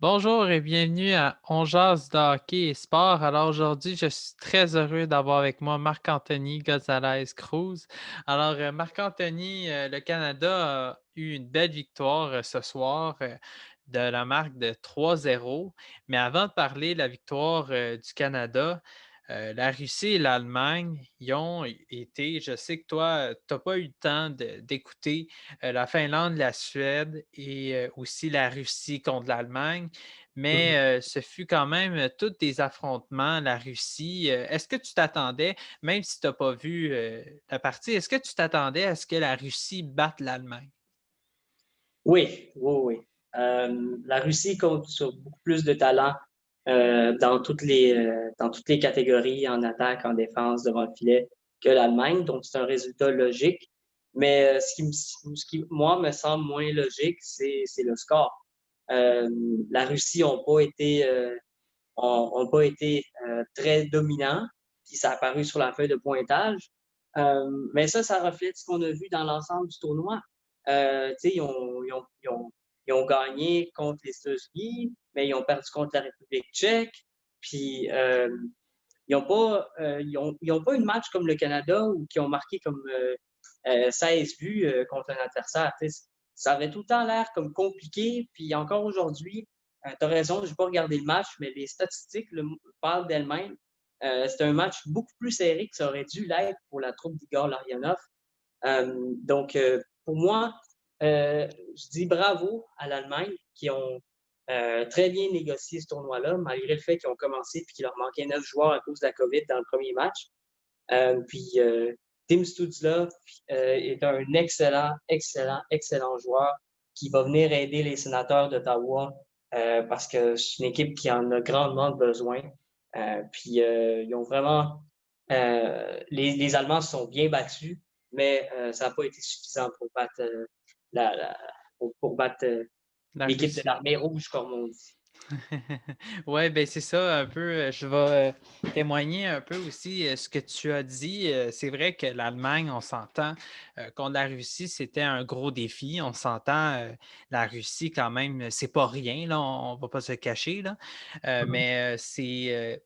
Bonjour et bienvenue à On jase de hockey et sport. Alors aujourd'hui, je suis très heureux d'avoir avec moi Marc-Anthony Gonzalez-Cruz. Alors Marc-Anthony, le Canada a eu une belle victoire ce soir de la marque de 3-0. Mais avant de parler de la victoire du Canada, la Russie et l'Allemagne y ont été, je sais que toi, tu n'as pas eu le temps d'écouter la Finlande, la Suède et aussi la Russie contre l'Allemagne. Mhm. Mais ce fut quand même tous des affrontements, la Russie. Est-ce que tu t'attendais, même si tu n'as pas vu la partie, est-ce que tu t'attendais à ce que la Russie batte l'Allemagne? Oui, oui, oui. La Russie compte sur beaucoup plus de talent dans toutes les catégories, en attaque, en défense, devant le filet, que l'Allemagne. Donc, c'est un résultat logique. Mais ce qui, moi, me semble moins logique, c'est le score. Euh, la Russie ont pas été très dominants, puis ça a apparu sur la feuille de pointage. Mais ça reflète ce qu'on a vu dans l'ensemble du tournoi. Ils ont gagné contre les États-Unis, mais ils ont perdu contre la République tchèque. Puis, ils ont pas eu de match comme le Canada ou qui ont marqué comme 16 buts contre un adversaire. Ça avait tout le temps l'air comme compliqué. Puis encore aujourd'hui, tu as raison, je n'ai pas regardé le match, mais les statistiques parlent d'elles-mêmes. C'était un match beaucoup plus serré que ça aurait dû l'être pour la troupe d'Igor Larionov. Pour moi, je dis bravo à l'Allemagne qui ont très bien négocié ce tournoi-là, malgré le fait qu'ils ont commencé et qu'il leur manquait 9 joueurs à cause de la COVID dans le premier match. Tim Stutzla est un excellent joueur qui va venir aider les sénateurs d'Ottawa parce que c'est une équipe qui en a grandement besoin. Ils ont vraiment. Les Allemands se sont bien battus, mais ça n'a pas été suffisant pour battre, la, la- pour battre La l'équipe de Russie. l'armée rouge, comme on dit. Oui, ben c'est ça un peu. Je vais témoigner un peu aussi ce que tu as dit. C'est vrai que l'Allemagne, on s'entend, contre la Russie, c'était un gros défi. On s'entend, la Russie, quand même, c'est pas rien, là, on ne va pas se cacher, là. Mhm. Mais c'est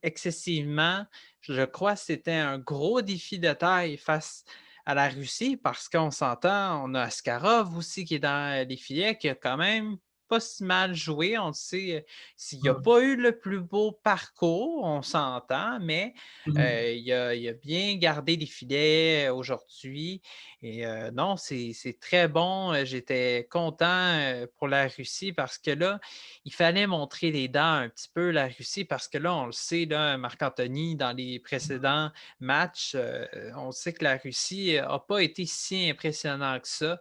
excessivement, je crois que c'était un gros défi de taille face à la Russie parce qu'on s'entend, on a Askarov aussi qui est dans les filets, qui a quand même pas si mal joué. On le sait, s'il n'a Mhm. pas eu le plus beau parcours, on s'entend, mais Mhm. il a bien gardé les filets aujourd'hui. Et non, c'est très bon. J'étais content pour la Russie parce que là, il fallait montrer les dents un petit peu, la Russie, parce que là, on le sait, là, Marc-Anthony, dans les précédents matchs, on sait que la Russie n'a pas été si impressionnant que ça.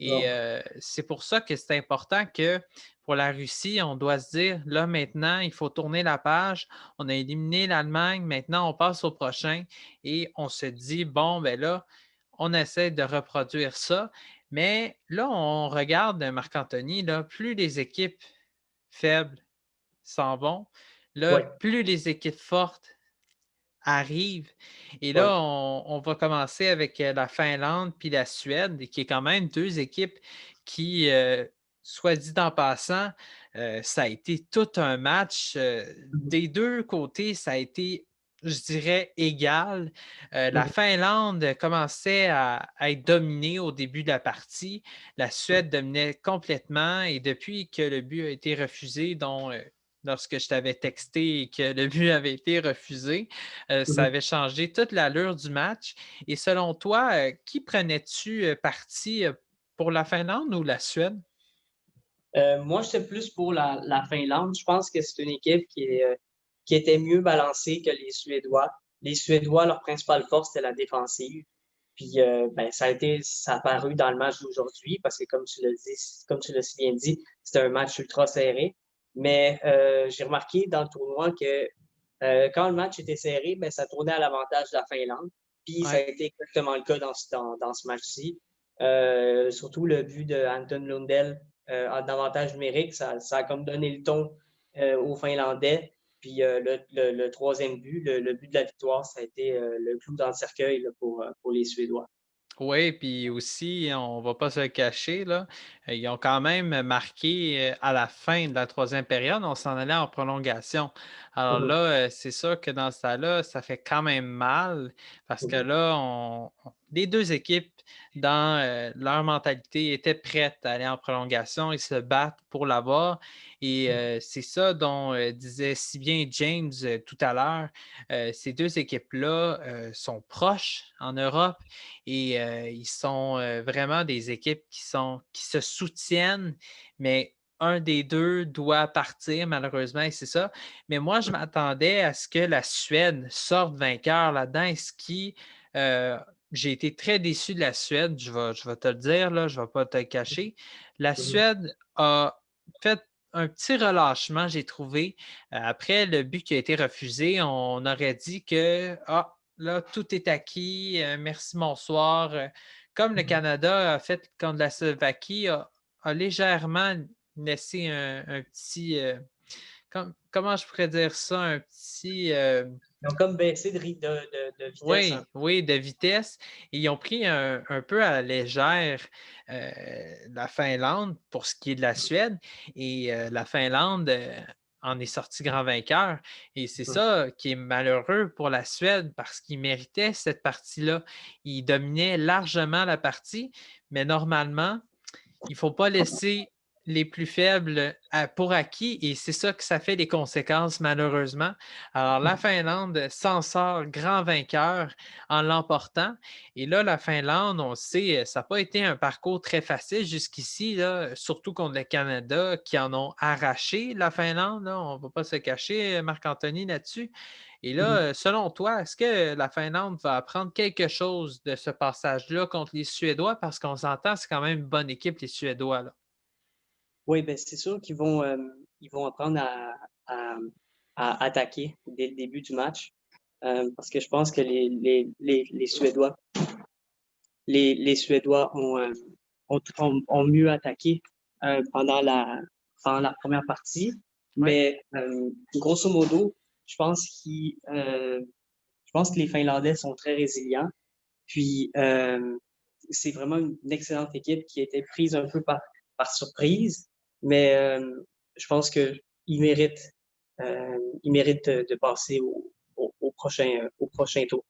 Et Non. c'est pour ça que c'est important que pour la Russie, on doit se dire, là maintenant, il faut tourner la page. On a éliminé l'Allemagne, maintenant on passe au prochain et on se dit, bon, ben là, on essaie de reproduire ça. Mais là, on regarde Marc-Anthony, là, plus les équipes faibles s'en vont, là, Ouais, plus les équipes fortes arrivent. Et ouais. là, on va commencer avec la Finlande puis la Suède, qui est quand même deux équipes qui, soit dit en passant, ça a été tout un match. Mhm. Des deux côtés, ça a été, je dirais, égal. La Mhm. Finlande commençait à être dominée au début de la partie. La Suède dominait complètement et depuis que le but a été refusé, dont lorsque je t'avais texté et que le but avait été refusé, ça Mhm. avait changé toute l'allure du match. Et selon toi, qui prenais-tu parti pour la Finlande ou la Suède? Moi, j'étais plus pour la Finlande. Je pense que c'est une équipe qui était mieux balancée que les Suédois. Les Suédois, leur principale force, c'était la défensive. Puis, ça a apparu dans le match d'aujourd'hui parce que, comme tu l'as si bien dit, c'était un match ultra serré. Mais j'ai remarqué dans le tournoi que quand le match était serré, ben, ça tournait à l'avantage de la Finlande. Puis, ça a Oui. été exactement le cas dans ce match-ci. Surtout le but de Anton Lundell en avantage numérique, ça a comme donné le ton aux Finlandais. Puis le troisième but, le but de la victoire, ça a été le clou dans le cercueil là, pour les Suédois. Oui, puis aussi, on ne va pas se le cacher, là, ils ont quand même marqué à la fin de la troisième période, on s'en allait en prolongation. Alors Mhm, là, c'est sûr que dans ce cas-là, ça fait quand même mal parce que mhm, là, les deux équipes, dans leur mentalité, étaient prêtes à aller en prolongation et se battre pour l'avoir. Et c'est ça dont disait si bien James tout à l'heure. Ces deux équipes-là sont proches en Europe et ils sont vraiment des équipes qui se soutiennent, mais un des deux doit partir malheureusement et c'est ça. Mais moi, je m'attendais à ce que la Suède sorte vainqueur là-dedans, et ce qui, euh, j'ai été très déçu de la Suède, je vais te le dire, là, je ne vais pas te le cacher. La mhm, Suède a fait un petit relâchement, j'ai trouvé. Après le but qui a été refusé, on aurait dit que ah, là, tout est acquis, merci, bonsoir. Comme le mhm. Canada a fait contre la Slovaquie, a légèrement laissé un petit, comment je pourrais dire ça, un petit, Ils ont comme baissé de vitesse, hein. oui, oui, de vitesse. Et ils ont pris un peu à la légère euh, la Finlande pour ce qui est de la Suède. Et la Finlande en est sortie grand vainqueur. Et c'est Mhm, ça qui est malheureux pour la Suède parce qu'ils méritaient cette partie-là. Ils dominaient largement la partie, mais normalement, il ne faut pas laisser les plus faibles pour acquis et c'est ça que ça fait les conséquences malheureusement. Alors la mhm, Finlande s'en sort grand vainqueur en l'emportant et là la Finlande, on sait, ça n'a pas été un parcours très facile jusqu'ici, là, surtout contre le Canada qui en ont arraché la Finlande, là, on ne va pas se cacher Marc-Anthony là-dessus. Et là, mhm. selon toi, est-ce que la Finlande va apprendre quelque chose de ce passage-là contre les Suédois? Parce qu'on s'entend, c'est quand même une bonne équipe, les Suédois, là. Oui, ben, c'est sûr ils vont apprendre à, à attaquer dès le début du match. Parce que je pense que les Suédois, les Suédois ont mieux attaqué pendant pendant la première partie. Oui. Mais grosso modo, je pense je pense que les Finlandais sont très résilients. Puis c'est vraiment une excellente équipe qui a été prise un peu par surprise. Mais je pense que ils méritent, ils méritent de passer au prochain tour.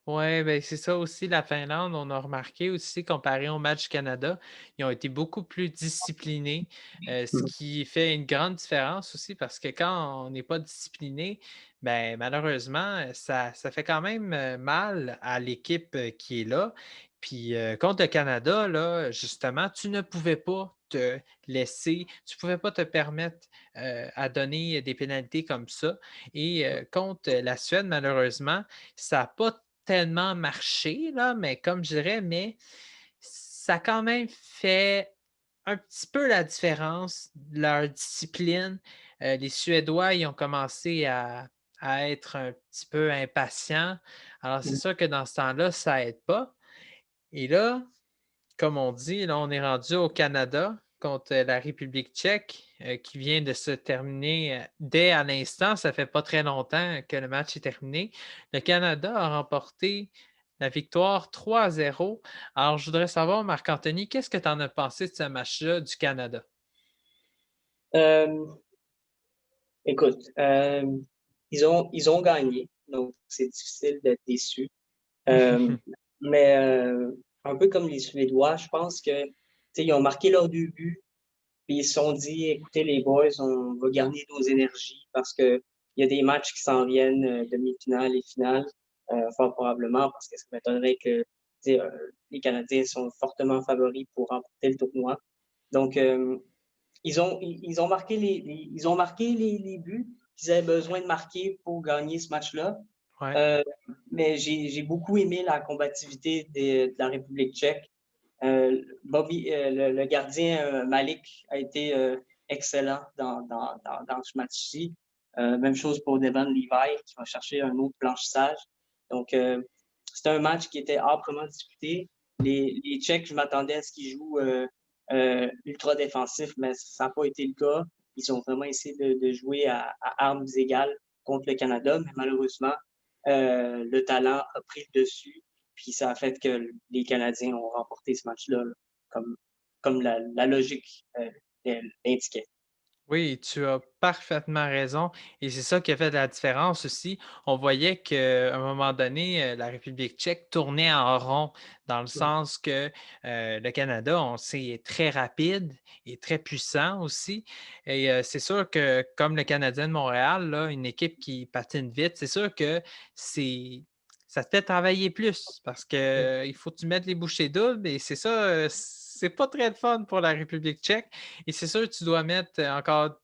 Oui, ben c'est ça aussi, la Finlande, on a remarqué aussi, comparé au match du Canada, ils ont été beaucoup plus disciplinés, ce Mhm. qui fait une grande différence aussi parce que quand on n'est pas discipliné, ben malheureusement, ça fait quand même mal à l'équipe qui est là. Puis contre le Canada, là, justement, tu ne pouvais pas te laisser, tu ne pouvais pas te permettre à donner des pénalités comme ça. Et contre la Suède, malheureusement, ça n'a pas tellement marché, là, mais comme je dirais, mais ça a quand même fait un petit peu la différence, leur discipline. Les Suédois, ils ont commencé à être un petit peu impatients. Alors, c'est sûr que dans ce temps-là, ça aide pas. Et là, comme on dit, là, on est rendu au Canada contre la République tchèque qui vient de se terminer dès à l'instant. Ça fait pas très longtemps que le match est terminé. Le Canada a remporté la victoire 3-0. Alors, je voudrais savoir, Marc-Anthony, qu'est-ce que tu en as pensé de ce match-là du Canada? Euh, Écoute, ils ont gagné, donc c'est difficile d'être déçu. Euh, mais un peu comme les Suédois, je pense que tu sais, ils ont marqué leur deux buts, puis ils se sont dit, écoutez les boys, on va garder nos énergies parce que il y a des matchs qui s'en viennent, demi-finale et finale, fort probablement, parce que ça m'étonnerait que tu sais, les Canadiens sont fortement favoris pour remporter le tournoi. Donc, ils ont marqué ils ont marqué les buts qu'ils avaient besoin de marquer pour gagner ce match-là. Ouais. Euh, mais j'ai beaucoup aimé la combativité de la République tchèque. Le gardien Malik a été excellent dans ce match-ci. Même chose pour Devon Levi qui va chercher un autre blanchissage. Donc, c'était un match qui était âprement disputé. Les Tchèques, je m'attendais à ce qu'ils jouent ultra défensif, mais ça n'a pas été le cas. Ils ont vraiment essayé de jouer à armes égales contre le Canada, mais malheureusement, le talent a pris le dessus. Puis ça a fait que les Canadiens ont remporté ce match-là, là, comme, comme la logique l'indiquait. Oui, tu as parfaitement raison et c'est ça qui a fait la différence aussi. On voyait qu'à un moment donné, la République tchèque tournait en rond dans le Ouais. sens que le Canada, on sait, est très rapide et très puissant aussi. Et c'est sûr que comme le Canadien de Montréal, là, une équipe qui patine vite, c'est sûr que c'est ça te fait travailler plus parce que il faut que tu mettes les bouchées doubles et c'est ça, c'est pas très le fun pour la République tchèque. Et c'est sûr, tu dois mettre encore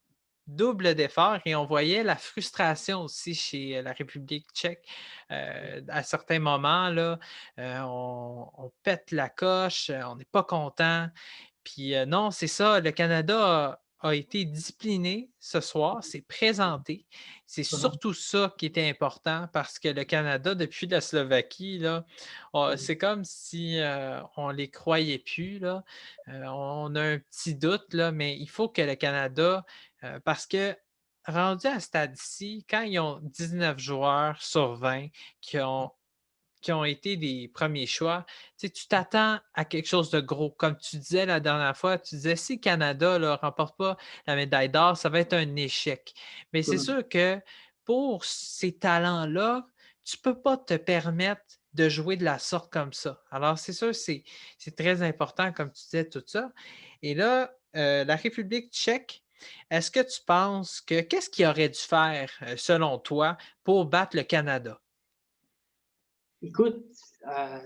double d'efforts et on voyait la frustration aussi chez la République tchèque. À certains moments, là, on pète la coche, on n'est pas content. Puis non, c'est ça, le Canada a été discipliné ce soir, s'est présenté. C'est Mhm. surtout ça qui était important parce que le Canada, depuis la Slovaquie, là, c'est comme si on ne les croyait plus. Là. On a un petit doute, là, mais il faut que le Canada, parce que rendu à ce stade-ci, quand ils ont 19 joueurs sur 20 qui ont été des premiers choix, tu sais, tu t'attends à quelque chose de gros. Comme tu disais la dernière fois, tu disais si le Canada ne remporte pas la médaille d'or, ça va être un échec. Mais c'est Mhm. sûr que pour ces talents-là, tu ne peux pas te permettre de jouer de la sorte comme ça. Alors, c'est sûr, c'est très important, comme tu disais, tout ça. Et là, la République tchèque, est-ce que tu penses que qu'est-ce qu'il aurait dû faire, selon toi, pour battre le Canada? Écoute,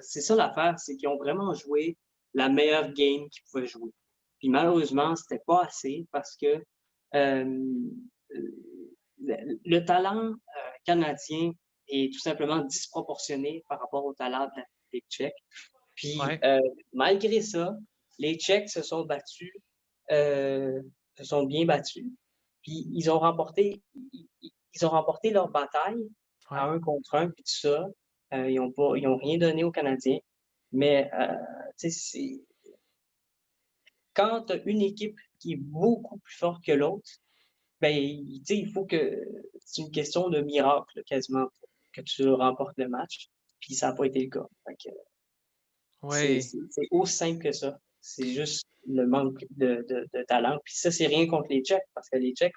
c'est ça l'affaire, c'est qu'ils ont vraiment joué la meilleure game qu'ils pouvaient jouer. Puis malheureusement, c'était pas assez parce que euh, le talent canadien est tout simplement disproportionné par rapport au talent de la République tchèque. Puis Ouais. malgré ça, les Tchèques se sont battus, euh, se sont bien battus. Puis ils ont remporté leur bataille à Ouais. un contre un, puis tout ça. Ils ont rien donné aux Canadiens. Mais tu sais, quand tu as une équipe qui est beaucoup plus forte que l'autre, ben, tu sais, il faut que c'est une question de miracle quasiment pour que tu remportes le match. Puis ça n'a pas été le cas. Fait que Oui. c'est aussi simple que ça. C'est juste le manque de talent. Puis ça, c'est rien contre les Tchèques, parce que les Tchèques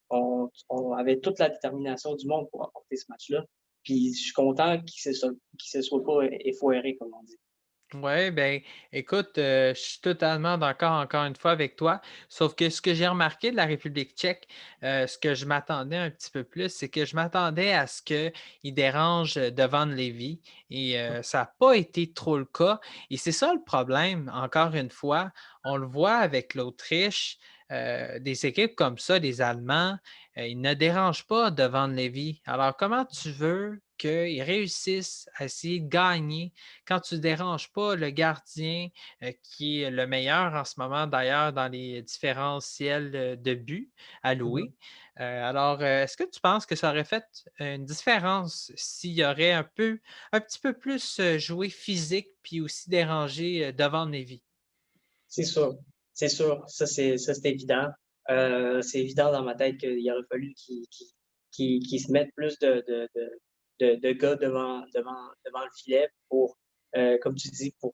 on avait toute la détermination du monde pour remporter ce match-là. Puis je suis content qu'ils se soient pas effoirés, comme on dit. Oui, ben, écoute, je suis totalement d'accord encore une fois avec toi. Sauf que ce que j'ai remarqué de la République tchèque, ce que je m'attendais un petit peu plus, c'est que je m'attendais à ce qu'ils dérangent devant Lévis et ça n'a pas été trop le cas. Et c'est ça le problème, encore une fois. On le voit avec l'Autriche, des équipes comme ça, les Allemands, ils ne dérangent pas devant Lévis. Alors, comment tu veux qu'ils réussissent à essayer de gagner quand tu ne déranges pas le gardien qui est le meilleur en ce moment d'ailleurs dans les différentiels de buts alloués. Est-ce que tu penses que ça aurait fait une différence s'il y aurait un petit peu plus joué physique puis aussi dérangé devant Navy? C'est sûr. C'est sûr. Ça, c'est évident. C'est évident dans ma tête qu'il aurait fallu qu'ils se mettent plus de gars devant le filet pour, comme tu dis, pour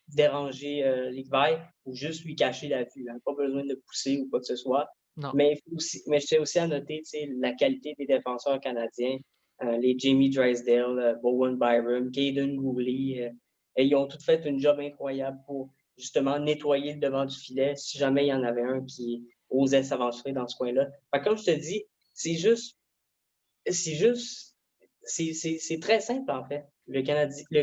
déranger Levi ou juste lui cacher la vue. Hein. Pas besoin de pousser ou quoi que ce soit. Non. Mais je tiens aussi à noter la qualité des défenseurs canadiens. Les Jamie Drysdale, Bowen Byram, Caden Goulet. Et ils ont tous fait une job incroyable pour justement nettoyer le devant du filet si jamais il y en avait un qui osait s'aventurer dans ce coin-là. Comme je te dis, c'est juste, c'est juste, c'est très simple en fait. Le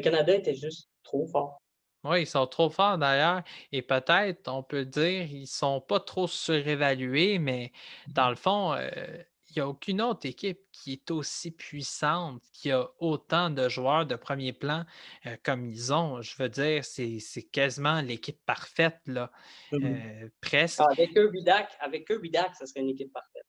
Canada était juste trop fort. Oui, ils sont trop forts d'ailleurs et peut-être, on peut dire, ils ne sont pas trop surévalués, mais dans le fond, il n'y a aucune autre équipe qui est aussi puissante, qui a autant de joueurs de premier plan comme ils ont. Je veux dire, c'est quasiment l'équipe parfaite, là, Mhm. presque. Avec Kirby Dack, ça serait une équipe parfaite.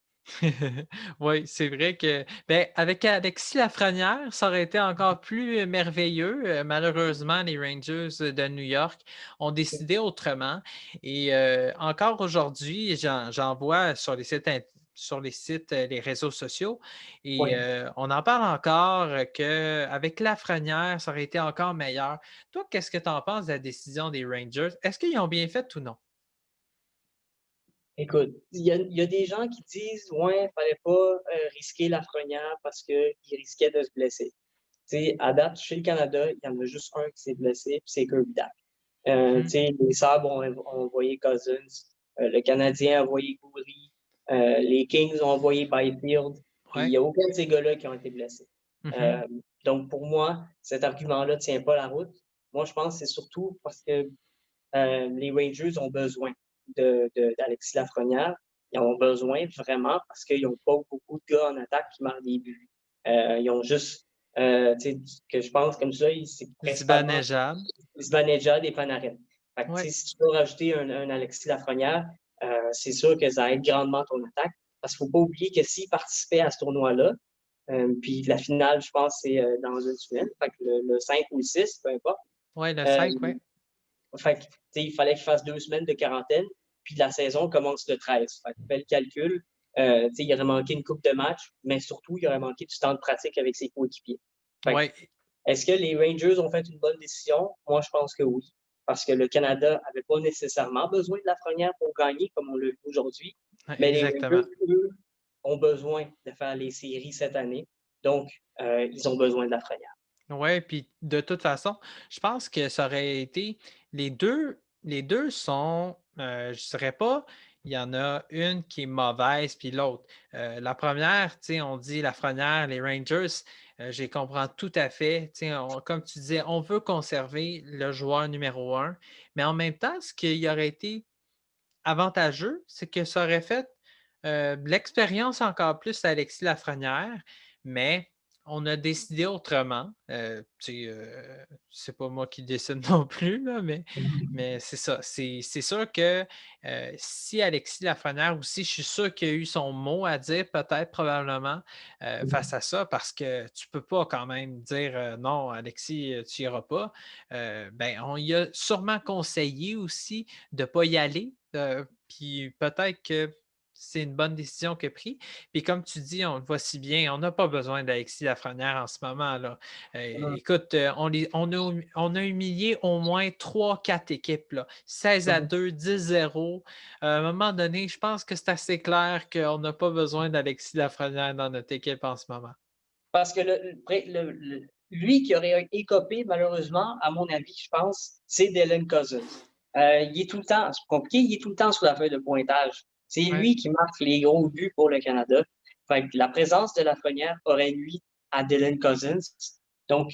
Oui, c'est vrai que ben, avec Alexis Lafrenière, ça aurait été encore plus merveilleux. Malheureusement, les Rangers de New York ont décidé autrement. Et encore aujourd'hui, j'en vois sur les sites sur les sites, les réseaux sociaux et Oui. on en parle encore qu'avec Lafrenière, ça aurait été encore meilleur. Toi, qu'est-ce que tu en penses de la décision des Rangers? Est-ce qu'ils ont bien fait ou non? Écoute, il y a des gens qui disent: «Ouais, fallait pas, risquer Lafrenière parce qu'il risquait de se blesser». Tu sais, à date, chez le Canada, il y en a juste un qui s'est blessé, puis c'est Kirby Dach. Tu Mhm. sais, les Sabres ont envoyé Cousins, le Canadien a envoyé Goury, les Kings ont envoyé Byfield, puis il Ouais. y a aucun de ces gars-là qui ont été blessés. Mhm. Donc pour moi, cet argument-là tient pas la route. Moi, je pense que c'est surtout parce que, les Rangers ont besoin d'Alexis Lafrenière. Ils en ont besoin vraiment parce qu'ils n'ont pas beaucoup de gars en attaque qui marquent des buts. Ils ont juste, tu sais, que je pense comme ça, c'est principalement Zibanejad. Zibanejad et Panarin. Fait que, tu Ouais. sais, si tu peux rajouter un Alexis Lafrenière, c'est sûr que ça aide grandement ton attaque. Parce qu'il ne faut pas oublier que s'il participait à ce tournoi-là, puis la finale, je pense, c'est dans une semaine, fait que le 5 ou le 6, peu importe. Ouais, le Euh, 5, ouais. Fait que, tu sais, il fallait qu'il fasse 2 semaines de quarantaine, puis la saison commence le 13. Fait que fais le calcul. Tu sais, il aurait manqué une coupe de match, mais surtout, il aurait manqué du temps de pratique avec ses coéquipiers. Fait que, Ouais. est-ce que les Rangers ont fait une bonne décision? Moi, je pense que oui. Parce que le Canada n'avait pas nécessairement besoin de Lafrenière pour gagner, comme on l'a vu aujourd'hui. Ouais, Mais les exactement. Rangers, eux, ont besoin de faire les séries cette année. Donc, ils ont besoin de Lafrenière. Oui, puis de toute façon, je pense que ça aurait été les deux sont, je dirais pas, il y en a une qui est mauvaise puis l'autre. La première, tu sais, on dit Lafrenière, les Rangers, je les comprends tout à fait. Tu sais, comme tu disais, on veut conserver le joueur numéro un, mais en même temps, ce qui aurait été avantageux, c'est que ça aurait fait, de l'expérience encore plus à Alexis Lafrenière, mais on a décidé autrement. Tu sais, c'est pas moi qui décide non plus, là, mais c'est ça. C'est sûr que, si Alexis Lafrenière aussi, je suis sûr qu'il a eu son mot à dire peut-être, probablement, face à ça parce que tu peux pas quand même dire, «Non, Alexis, tu iras pas». Ben, on y a sûrement conseillé aussi de ne pas y aller. Puis peut-être que c'est une bonne décision qu'il a prise. Puis comme tu dis, on le voit si bien, on n'a pas besoin d'Alexis Lafrenière en ce moment, là. Écoute, on a humilié au moins 3-4 équipes, là. 16-2, 10-0. À un moment donné, je pense que c'est assez clair qu'on n'a pas besoin d'Alexis Lafrenière dans notre équipe en ce moment. Parce que lui qui aurait écopé, malheureusement, à mon avis, je pense, c'est Dylan Cousins. Il est tout le temps, c'est compliqué, il est tout le temps sur la feuille de pointage. C'est Ouais. lui qui marque les gros buts pour le Canada. Fait que la présence de Lafrenière aurait nui à Dylan Cousins. Donc,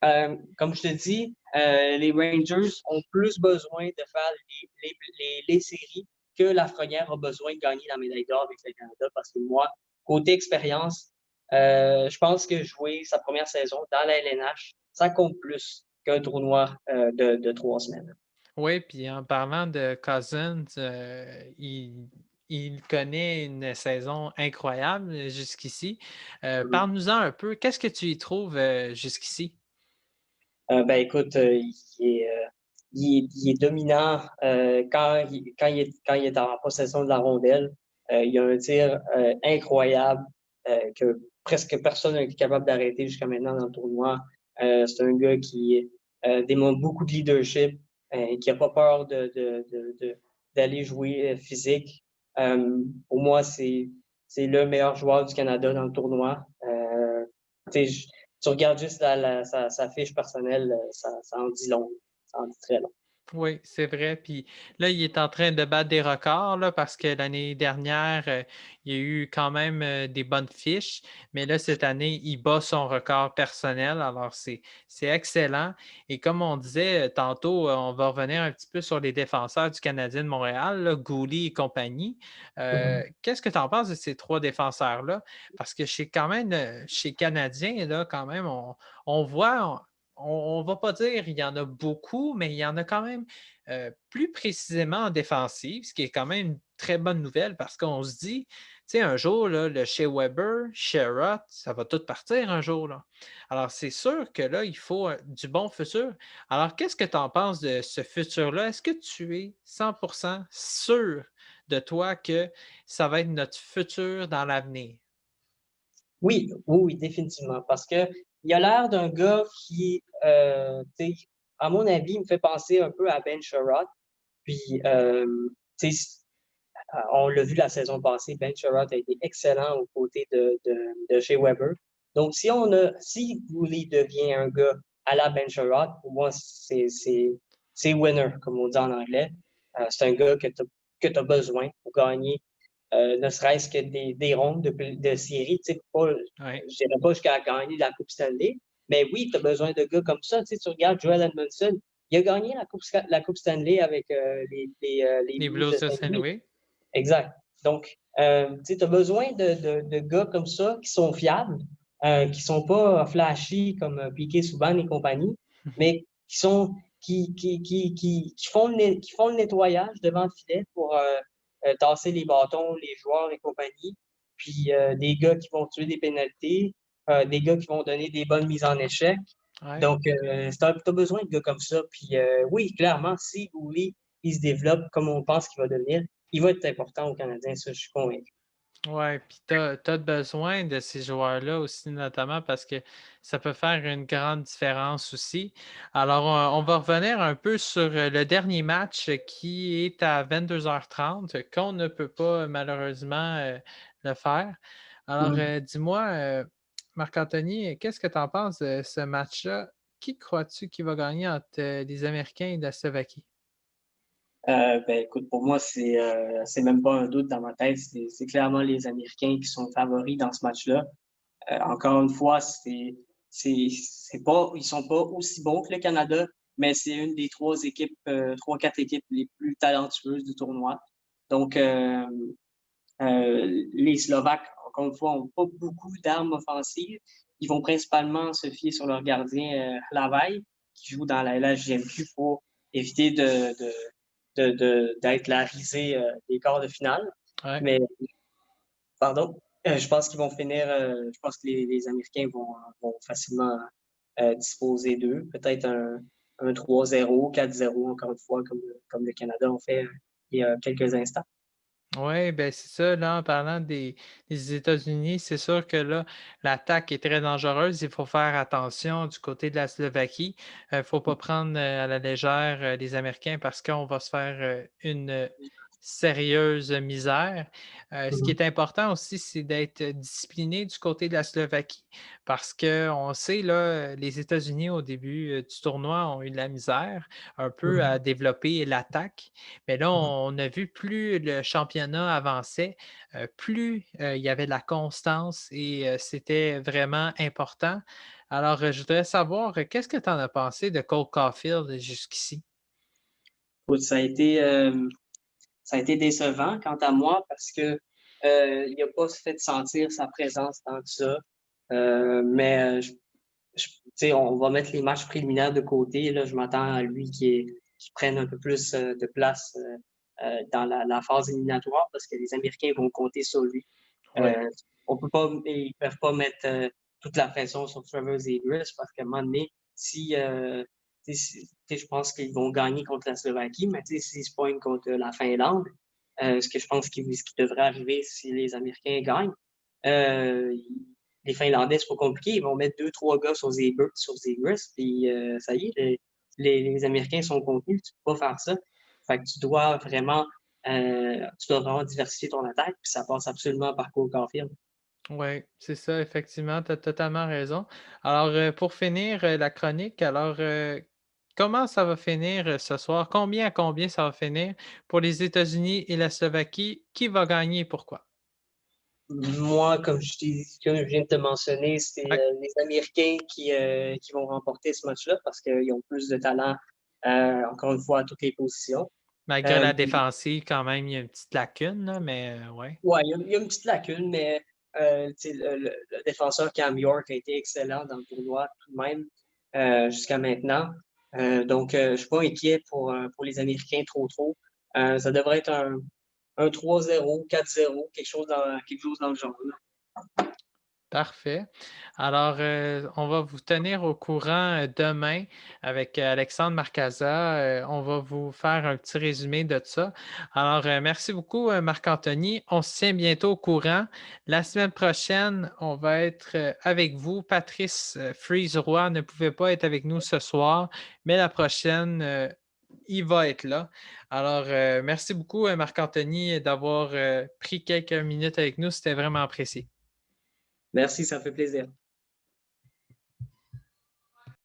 comme je te dis, les Rangers ont plus besoin de faire les séries que Lafrenière a besoin de gagner la médaille d'or avec le Canada. Parce que moi, côté expérience, je pense que jouer sa première saison dans la LNH, ça compte plus qu'un tournoi de 3 semaines. Oui, puis en parlant de Cousins, il connaît une saison incroyable jusqu'ici. Parle-nous-en un peu. Qu'est-ce que tu y trouves jusqu'ici? Ben écoute, il est dominant quand il est en possession de la rondelle. Il a un tir incroyable que presque personne n'a été capable d'arrêter jusqu'à maintenant dans le tournoi. C'est un gars qui démontre beaucoup de leadership, qui n'a pas peur d'aller jouer physique. Pour moi, c'est le meilleur joueur du Canada dans le tournoi. Tu sais, tu regardes juste sa fiche personnelle, ça en dit long. Ça en dit très long. Oui, c'est vrai. Puis là, il est en train de battre des records là, parce que l'année dernière, il y a eu quand même des bonnes fiches, mais là, cette année, il bat son record personnel. Alors, c'est excellent. Et comme on disait tantôt, on va revenir un petit peu sur les défenseurs du Canadien de Montréal, là, Goulet et compagnie. Qu'est-ce que tu en penses de ces trois défenseurs-là? Parce que chez Canadien, là, quand même, on voit. On ne va pas dire qu'il y en a beaucoup, mais il y en a quand même plus précisément en défensive, ce qui est quand même une très bonne nouvelle parce qu'on se dit, tu sais, un jour, là, le chez Weber, Sherrod, ça va tout partir un jour. Là. Alors, c'est sûr que là, il faut du bon futur. Alors, qu'est-ce que tu en penses de ce futur-là? Est-ce que tu es 100% sûr de toi que ça va être notre futur dans l'avenir? Oui, oui, oui, définitivement. Parce que il a l'air d'un gars qui, tu sais, à mon avis, il me fait penser un peu à Ben Sherratt. Puis, tu sais, on l'a vu la saison passée, Ben Sherratt a été excellent aux côtés de Shea Weber. Donc, si Gouli devient un gars à la Ben Sherratt, pour moi, c'est winner, comme on dit en anglais. C'est un gars que tu as besoin pour gagner ne serait-ce que des rondes de série. Oui, Je dirais pas jusqu'à gagner la Coupe Stanley, mais oui, tu as besoin de gars comme ça. Tu regardes Joel Edmondson, il a gagné la coupe Stanley avec les les Blues Blues de de Saint-Louis. Saint-Louis. Exact. Donc, tu as besoin de gars comme ça qui sont fiables, qui sont pas flashy comme Piquet Souban et compagnie, mais qui font le nettoyage devant le filet pour tasser les bâtons, les joueurs et compagnie. Puis des gars qui vont tuer des pénalités, des gars qui vont donner des bonnes mises en échec. Ouais. Donc, tu as besoin de gars comme ça. Puis oui, clairement, si Goulet, il se développe comme on pense qu'il va devenir, il va être important aux Canadiens, ça, je suis convaincu. Ouais, puis tu as besoin de ces joueurs-là aussi, notamment parce que ça peut faire une grande différence aussi. Alors, on va revenir un peu sur le dernier match qui est à 22h30, qu'on ne peut pas malheureusement le faire. Alors, Mhm. dis-moi, Marc-Anthony, qu'est-ce que tu en penses de ce match-là? Qui crois-tu qui va gagner entre les Américains et la Slovaquie? Ben, écoute, pour moi, c'est même pas un doute dans ma tête. C'est clairement les Américains qui sont favoris dans ce match-là. Encore une fois, c'est pas, ils sont pas aussi bons que le Canada, mais c'est une des trois, quatre équipes les plus talentueuses du tournoi. Donc, les Slovaques, encore une fois, n'ont pas beaucoup d'armes offensives. Ils vont principalement se fier sur leur gardien Lavaille, qui joue dans la LHJMQ pour éviter d'être la risée des quarts de finale. Ouais. Mais, pardon, je pense qu'ils vont finir, je pense que les Américains vont facilement disposer d'eux. Peut-être un 3-0, 4-0, encore une fois, comme le Canada ont fait il y a quelques instants. Oui, ben c'est ça, là, en parlant des États-Unis, c'est sûr que là, l'attaque est très dangereuse. Il faut faire attention du côté de la Slovaquie. Il ne faut pas prendre à la légère les Américains parce qu'on va se faire une sérieuse misère. Ce qui Mhm. est important aussi, c'est d'être discipliné du côté de la Slovaquie parce qu'on sait, là, les États-Unis, au début du tournoi, ont eu de la misère un peu à Mhm. développer l'attaque. Mais là, Mhm. on a vu plus le championnat avançait, plus il y avait de la constance et c'était vraiment important. Alors, je voudrais savoir, qu'est-ce que tu en as pensé de Cole Caulfield jusqu'ici? Écoute, ça a été décevant quant à moi parce que il n'a pas fait sentir sa présence tant que ça. Mais tu sais, on va mettre les matchs préliminaires de côté. Là, je m'attends à lui qui prenne un peu plus de place dans la phase éliminatoire parce que les Américains vont compter sur lui. Oui, Ils peuvent pas mettre toute la pression sur Trevor Zegras parce qu'à un moment donné, si je pense qu'ils vont gagner contre la Slovaquie, mais s'ils se poignent contre la Finlande, ce que je pense ce qui devrait arriver si les Américains gagnent, euh, les Finlandais, c'est pas compliqué. Ils vont mettre deux, trois gars sur Zegras, puis ça y est, les Américains sont contenus. Tu peux pas faire ça. Fait que tu dois vraiment diversifier ton attaque, puis ça passe absolument par Cole Caulfield. oui, c'est ça, effectivement, tu as totalement raison. Alors, pour finir la chronique, alors, comment ça va finir ce soir? Combien à combien ça va finir pour les États-Unis et la Slovaquie? Qui va gagner et pourquoi? Moi, comme je viens de te mentionner, c'est Ouais. les Américains qui vont remporter ce match-là parce qu'ils ont plus de talent, encore une fois, à toutes les positions. Malgré Euh, la défensive, quand même, il y a une petite lacune, là, mais ouais. ouais, il y a une petite lacune, mais tu sais, le défenseur Cam York a été excellent dans le tournoi tout de même jusqu'à maintenant. Donc, je suis pas inquiet pour les Américains trop. Ça devrait être un 3-0, 4-0, quelque chose dans le genre, là. Parfait. Alors, on va vous tenir au courant demain avec Alexandre Marcasa. On va vous faire un petit résumé de ça. Alors, merci beaucoup, Marc-Anthony. On se tient bientôt au courant. La semaine prochaine, on va être avec vous. Patrice Freeze-Roy ne pouvait pas être avec nous ce soir, mais la prochaine, il va être là. Alors, merci beaucoup, Marc-Anthony, d'avoir pris quelques minutes avec nous. C'était vraiment apprécié. Merci, ça fait plaisir.